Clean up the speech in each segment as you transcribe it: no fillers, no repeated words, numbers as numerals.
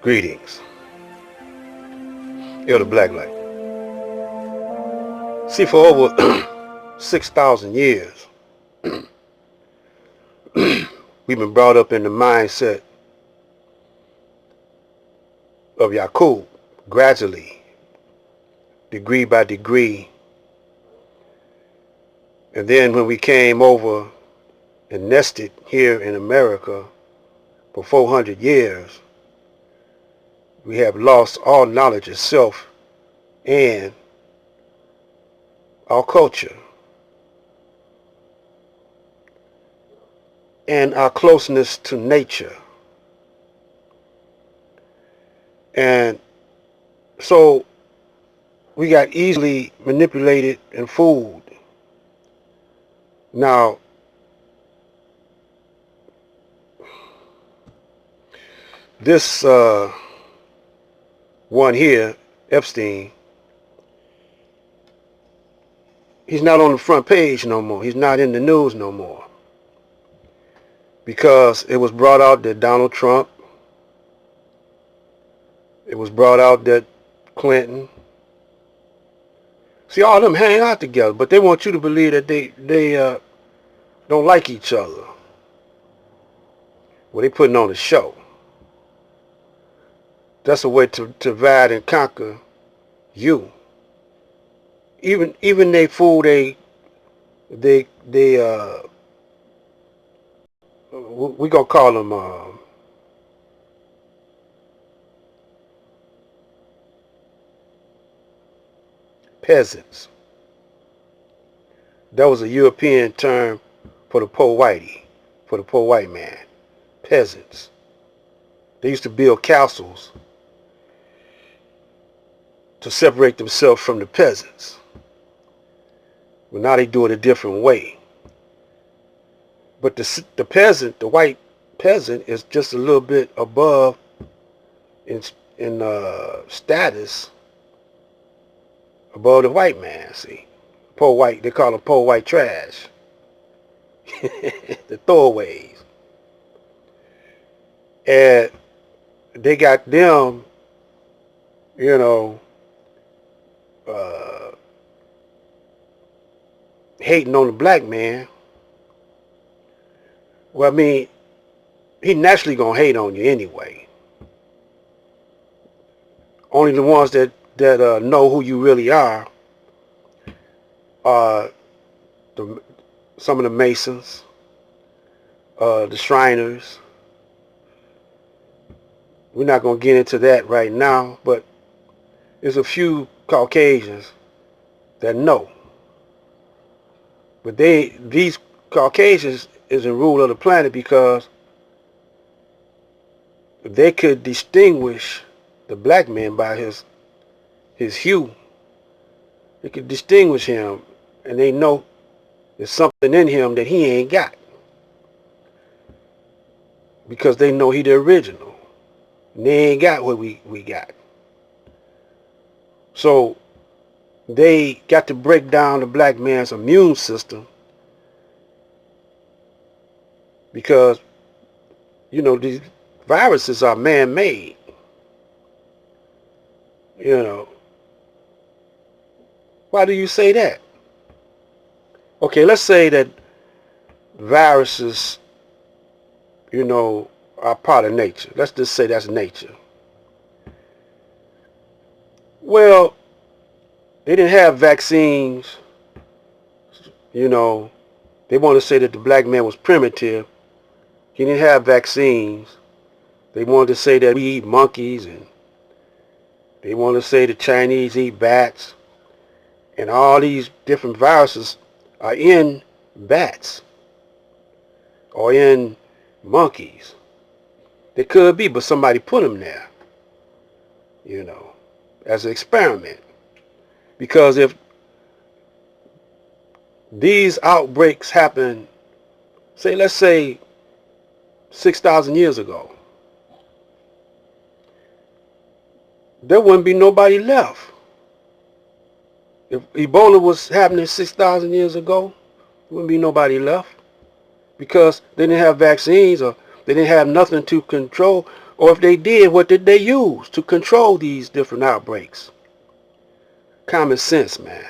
Greetings. Elder Blacklight. See, for over 6,000 years, we've been brought up in the mindset of Yakub, gradually, degree by degree. And then when we came over and nested here in America for 400 years, we have lost all knowledge of self and our culture and our closeness to nature. And so we got easily manipulated and fooled. Now, this one here, Epstein, he's not on the front page no more. He's not in the news no more. Because it was brought out that Donald Trump, it was brought out that Clinton, see, all of them hang out together, but they want you to believe that they don't like each other. Well, they putting on a show. That's a way to divide and conquer you. Even they fool we gonna call them peasants. That was a European term for the poor whitey, for the poor white man. Peasants. They used to build castles to separate themselves from the peasants. Well, now they do it a different way. But the peasant, the white peasant, is just a little bit above in status above the white man. See, poor white, they call them poor white trash. The throwaways. And they got them, hating on the black man. Well, I mean, he naturally gonna hate on you anyway. Only the ones that know who you really are some of the Masons, the Shriners. We're not gonna get into that right now, but there's a few Caucasians that know. But these Caucasians is in rule of the planet because they could distinguish the black man by his hue. They could distinguish him, and they know there's something in him that he ain't got, because they know he the original, and they ain't got what we got. So they got to break down the black man's immune system, because these viruses are man-made. Why do you say that? Okay, let's say that viruses, are part of nature. Let's just say that's nature. Well, they didn't have vaccines. They want to say that the black man was primitive. He didn't have vaccines. They wanted to say that we eat monkeys, and they want to say the Chinese eat bats, and all these different viruses are in bats or in monkeys. They could be, but somebody put them there, as an experiment. Because if these outbreaks happen, let's say 6,000 years ago, there wouldn't be nobody left. If Ebola was happening 6,000 years ago, there wouldn't be nobody left, because they didn't have vaccines, or they didn't have nothing to control, Or if they did, what did they use to control these different outbreaks? Common sense, man.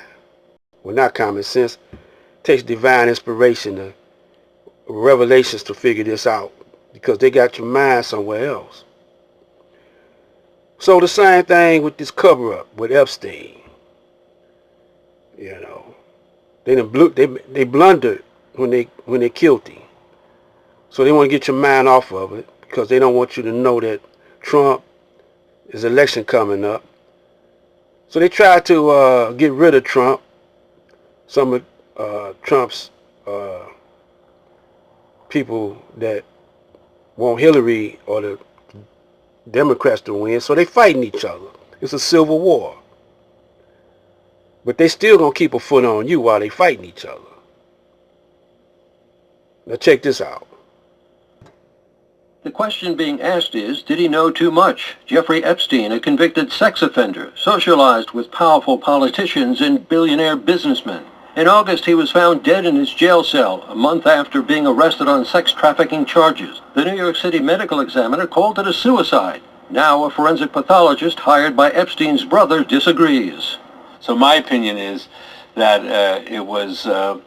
Well, not common sense. It takes divine inspiration, revelations to figure this out, because they got your mind somewhere else. So the same thing with this cover-up with Epstein. You know, they blundered when they killed him. So they want to get your mind off of it because they don't want you to know that Trump is election coming up. So they tried to get rid of Trump. Some of Trump's people that want Hillary or the Democrats to win, so they fighting each other. It's a civil war. But they still gonna keep a foot on you while they fighting each other. Now check this out. The question being asked is, did he know too much? Jeffrey Epstein, a convicted sex offender, socialized with powerful politicians and billionaire businessmen. In August, he was found dead in his jail cell, a month after being arrested on sex trafficking charges. The New York City medical examiner called it a suicide. Now, a forensic pathologist hired by Epstein's brother disagrees. So my opinion is that it was a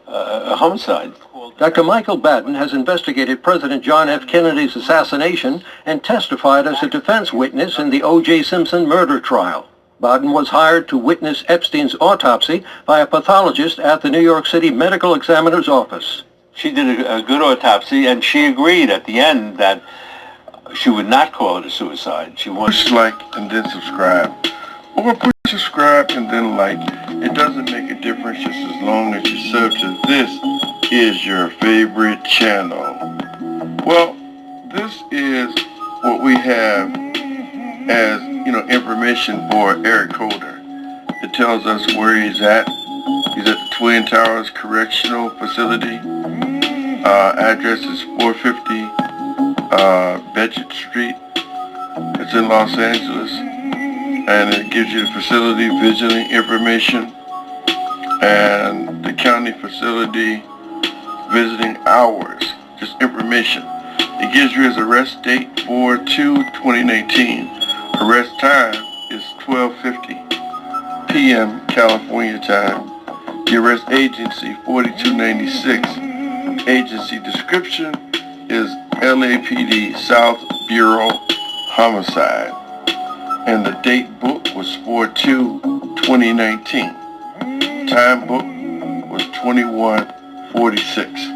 homicide. Dr. Michael Batten has investigated President John F. Kennedy's assassination and testified as a defense witness in the O.J. Simpson murder trial. Batten was hired to witness Epstein's autopsy by a pathologist at the New York City medical examiner's office. She did a good autopsy, and she agreed at the end that she would not call it a suicide. She wanted push like and then subscribe. Or push subscribe and then like. It doesn't make a difference just as long as you serve to this is your favorite channel. Well, this is what we have as, information for Eric Holder. It tells us where he's at. He's at the Twin Towers Correctional Facility. Address is 450 Bedford Street. It's in Los Angeles. And it gives you the facility visiting information and the county facility visiting hours, just information. It gives you his arrest date 4/2/2019. Arrest time is 12:50 p.m. California time. The arrest agency 4296. Agency description is LAPD South Bureau Homicide. And the date book was 4/2/2019. Time book was 21:46.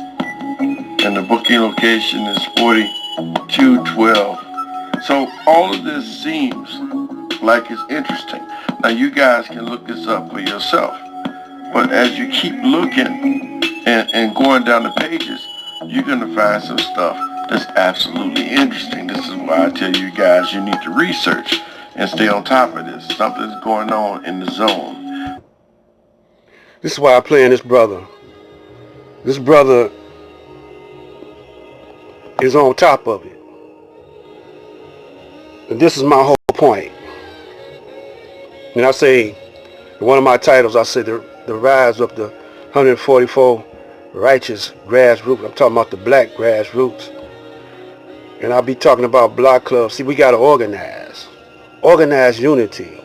And the booking location is 4212. So all of this seems like it's interesting. Now you guys can look this up for yourself. But as you keep looking and going down the pages, you're going to find some stuff that's absolutely interesting. This is why I tell you guys you need to research and stay on top of this. Something's going on in the zone. This is why I'm playing this brother. This brother is on top of it. And this is my whole point. And I say, in one of my titles, I say the rise of the 144 righteous grassroots. I'm talking about the black grassroots. And I'll be talking about block clubs. See, we got to organize. Organized unity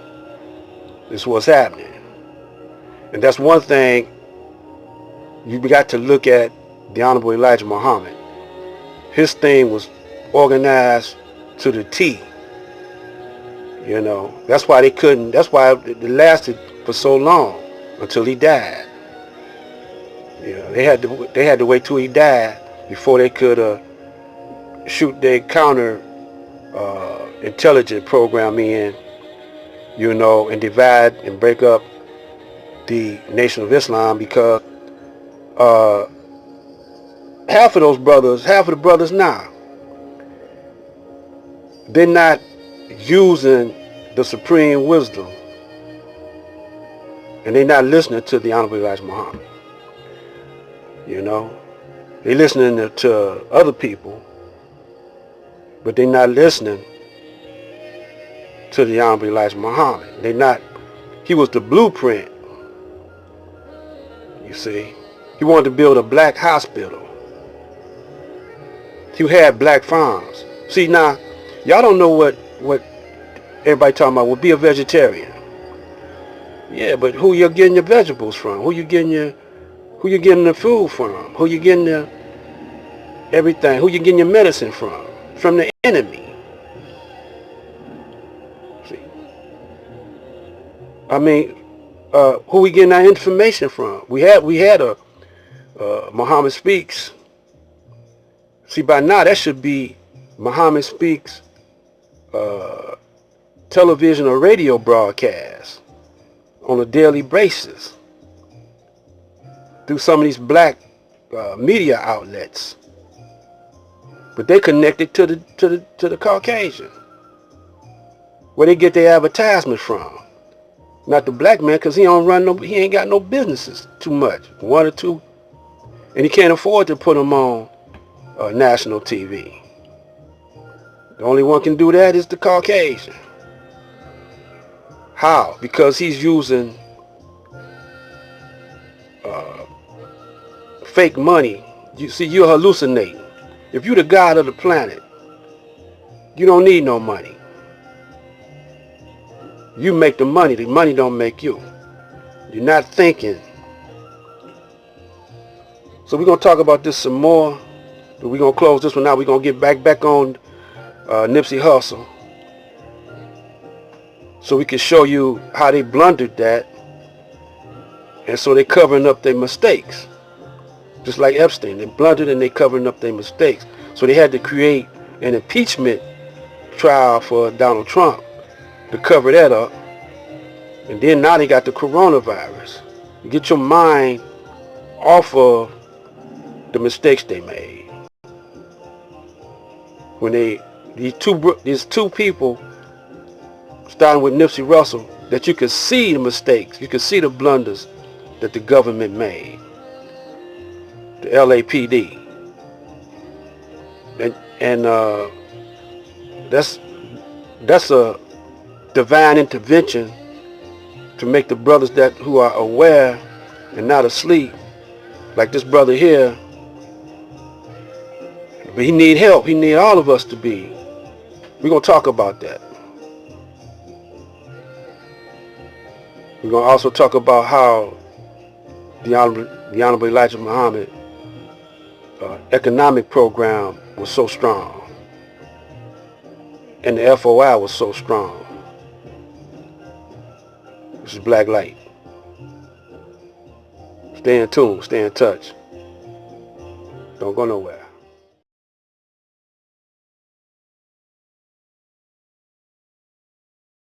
is what's happening. And that's one thing you got to look at the Honorable Elijah Muhammad. His thing was organized to the T. That's why it lasted for so long until he died. They had to wait till he died before they could shoot their counter intelligence program in, and divide and break up the Nation of Islam, because half of the brothers now, they're not using the supreme wisdom, and they're not listening to the Honorable Elijah Muhammad. They're listening to other people, but they're not listening to the Honorable Elijah Muhammad. He was the blueprint. You see, he wanted to build a black hospital. He had black farms. See, now, Y'all don't know what everybody talking about. Well, be a vegetarian. Yeah, but who you getting your vegetables from? Who you getting the food from? Who you getting the everything? Who you getting your medicine from? From the enemy. See, I mean, who we getting our information from? We had a Muhammad Speaks. See, by now that should be Muhammad Speaks television or radio broadcast on a daily basis through some of these black media outlets, but they connected to the Caucasian, where they get their advertisements from. Not the black man, because he ain't got no businesses too much, one or two, and he can't afford to put them on national TV. The only one can do that is the Caucasian. How? Because he's using fake money. You see, you're hallucinating. If you're the god of the planet, you don't need no money. You make the money don't make you. You're not thinking. So we're going to talk about this some more. But we're going to close this one out. We're going to get back on Nipsey Hussle, so we can show you how they blundered that. And so they're covering up their mistakes. Just like Epstein. They blundered and they covering up their mistakes. So they had to create an impeachment trial for Donald Trump to cover that up. And then now they got the coronavirus. You get your mind off of the mistakes they made. When these two people, starting with Nipsey Russell, that you could see the mistakes, you could see the blunders that the government made. The LAPD. And that's a divine intervention to make the brothers that who are aware and not asleep, like this brother here. But he need help. He need all of us to be. We're going to talk about that. We're going to also talk about how the Honorable Elijah Muhammad economic program was so strong. And the FOI was so strong. This is Black Light. Stay in tune. Stay in touch. Don't go nowhere.